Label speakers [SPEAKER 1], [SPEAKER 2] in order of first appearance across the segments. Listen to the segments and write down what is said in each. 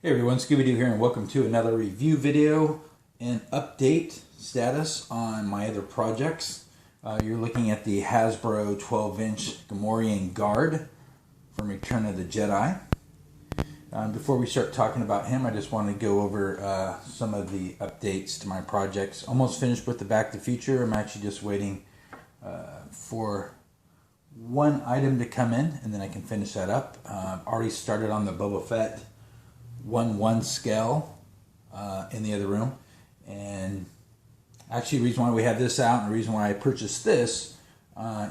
[SPEAKER 1] Hey everyone, Scooby-Doo here and welcome to another review video and update status on my other projects. You're looking at the Hasbro 12-inch Gamorrean guard from Return of the Jedi. Before we start talking about him, I just want to go over some of the updates to my projects. Almost finished with the Back to the Future. I'm actually just waiting for one item to come in and then I can finish that up. Already started on the Boba Fett 1/1 scale in the other room, and actually the reason why we have this out and the reason why I purchased this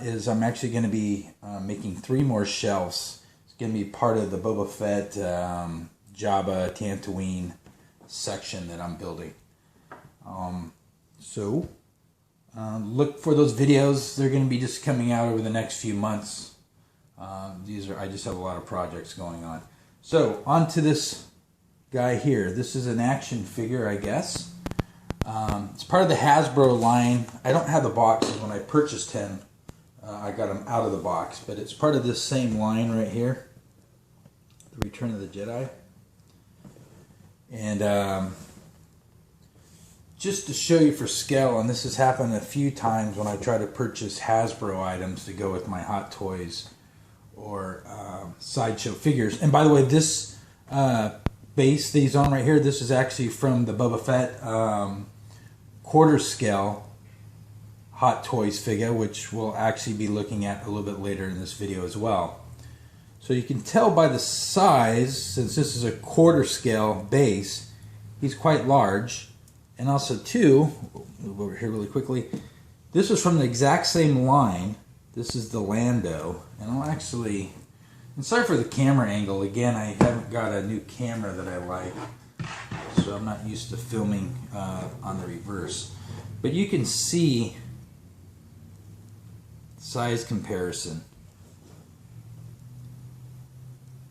[SPEAKER 1] is I'm actually going to be making 3 more shelves. It's going to be part of the Boba Fett Jabba Tatooine section that I'm building. So look for those videos. They're going to be just coming out over the next few months. I just have a lot of projects going on. So on to this guy here. This is an action figure, I guess. It's part of the Hasbro line. I don't have the boxes. When I purchased him, I got him out of the box, but it's part of this same line right here, the Return of the Jedi. And just to show you for scale, and this has happened a few times when I try to purchase Hasbro items to go with my Hot Toys or sideshow figures. And by the way, this base that he's on right here, this is actually from the Boba Fett quarter scale Hot Toys figure, which we'll actually be looking at a little bit later in this video as well. So you can tell by the size, since this is a quarter scale base, he's quite large. And also too, move over here really quickly, this is from the exact same line. This is the Lando, and I'll actually, and sorry for the camera angle, again I haven't got a new camera that I like, so I'm not used to filming on the reverse, but you can see size comparison.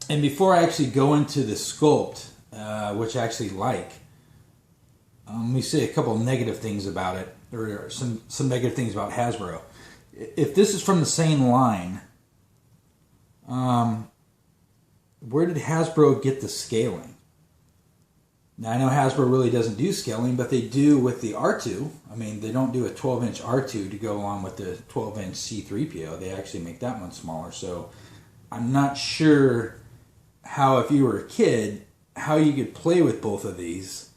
[SPEAKER 1] And before I actually go into the sculpt, which I actually like, let me say a couple of negative things about it, or some negative things about Hasbro. If this is from the same line, where did Hasbro get the scaling? Now I know Hasbro really doesn't do scaling, but they do with the R2. I mean, they don't do a 12-inch R2 to go along with the 12-inch C-3PO. They actually make that one smaller. So I'm not sure how, if you were a kid, how you could play with both of these,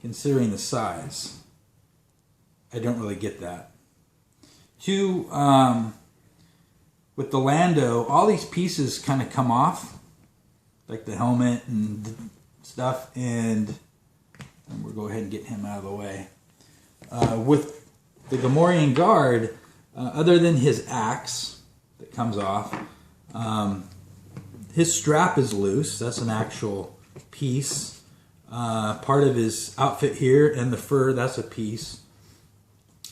[SPEAKER 1] considering the size. I don't really get that. Two, with the Lando, all these pieces kind of come off, like the helmet and stuff, and we'll go ahead and get him out of the way. With the Gamorrean guard, other than his axe that comes off, his strap is loose. That's an actual piece. Part of his outfit here and the fur, that's a piece.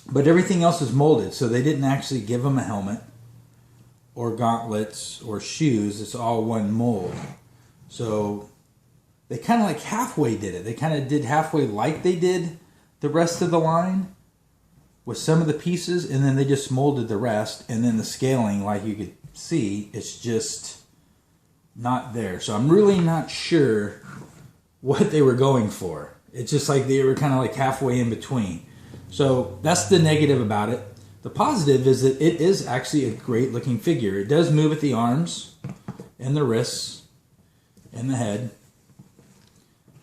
[SPEAKER 1] But everything else is molded, so they didn't actually give him a helmet or gauntlets or shoes. It's all one mold. So they kind of like halfway did it. They kind of did halfway like they did the rest of the line with some of the pieces, and then they just molded the rest, and then the scaling, like you could see, it's just not there. So I'm really not sure what they were going for. It's just like they were kind of like halfway in between. So that's the negative about it. The positive is that it is actually a great looking figure. It does move at the arms and the wrists and the head.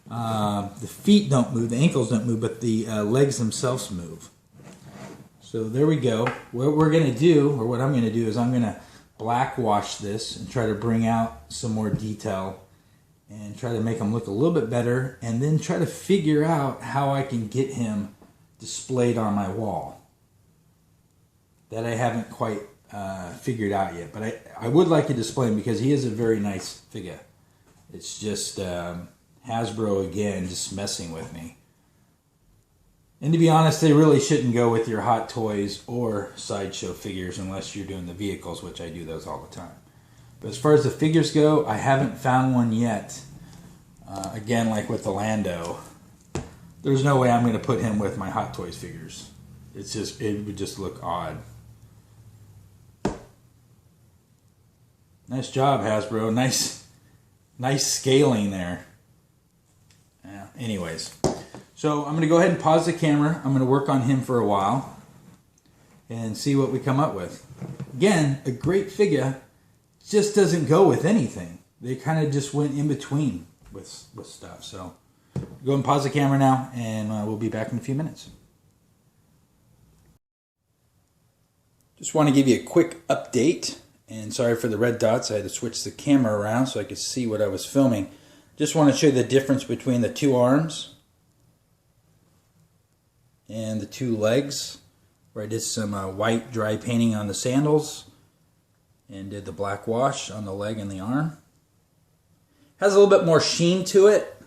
[SPEAKER 1] The feet don't move, the ankles don't move, but the legs themselves move. So there we go. What we're going to do, or what I'm going to do, is I'm going to black wash this and try to bring out some more detail and try to make him look a little bit better, and then try to figure out how I can get him displayed on my wall. That I haven't quite figured out yet, but I would like to display him because he is a very nice figure. It's just Hasbro again just messing with me. And to be honest, they really shouldn't go with your Hot Toys or sideshow figures unless you're doing the vehicles, which I do those all the time. But as far as the figures go, I haven't found one yet. Again, like with the Lando, there's no way I'm going to put him with my Hot Toys figures. It would just look odd. Nice job, Hasbro. Nice scaling there. anyways. So I'm going to go ahead and pause the camera. I'm going to work on him for a while and see what we come up with. Again, a great figure just doesn't go with anything. They kind of just went in between with stuff. So go and pause the camera now, and we'll be back in a few minutes. Just want to give you a quick update, and sorry for the red dots. I had to switch the camera around so I could see what I was filming. Just want to show you the difference between the two arms and the two legs, where I did some white dry painting on the sandals and did the black wash on the leg and the arm. Has a little bit more sheen to it,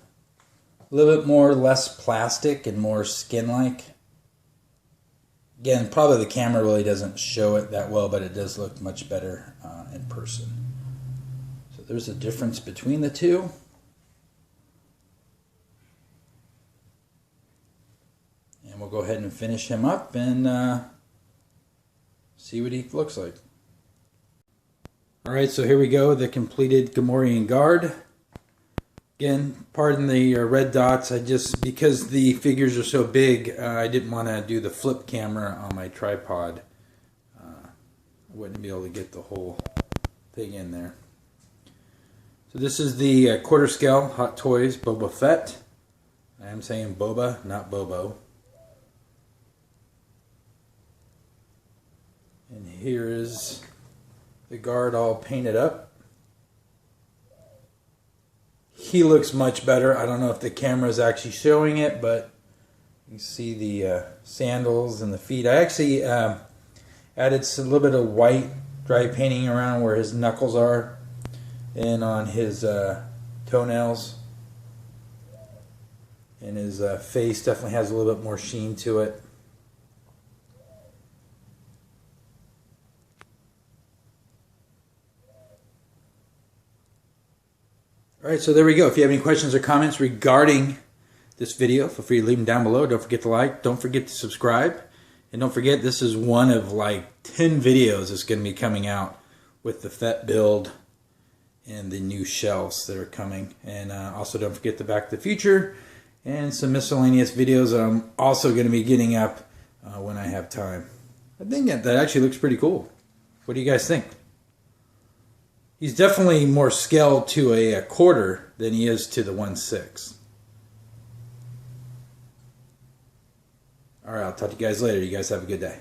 [SPEAKER 1] a little bit more less plastic and more skin-like. Again, probably the camera really doesn't show it that well, but it does look much better in person. So there's a difference between the two. And we'll go ahead and finish him up and see what he looks like. Alright, so here we go, the completed Gamorrean guard. Again, pardon the red dots. Because the figures are so big, I didn't want to do the flip camera on my tripod. I wouldn't be able to get the whole thing in there. So this is the quarter scale Hot Toys Boba Fett. I am saying Boba, not Bobo. And here is the guard all painted up. He looks much better. I don't know if the camera is actually showing it, but you see the sandals and the feet. I actually added a little bit of white dry painting around where his knuckles are and on his toenails. And his face definitely has a little bit more sheen to it. Alright, so there we go. If you have any questions or comments regarding this video, feel free to leave them down below. Don't forget to like. Don't forget to subscribe. And don't forget, this is one of like 10 videos that's going to be coming out with the Fett build and the new shelves that are coming. And also don't forget the Back to the Future and some miscellaneous videos I'm also going to be getting up when I have time. I think that actually looks pretty cool. What do you guys think? He's definitely more scaled to a quarter than he is to the 1/6. Alright, I'll talk to you guys later. You guys have a good day.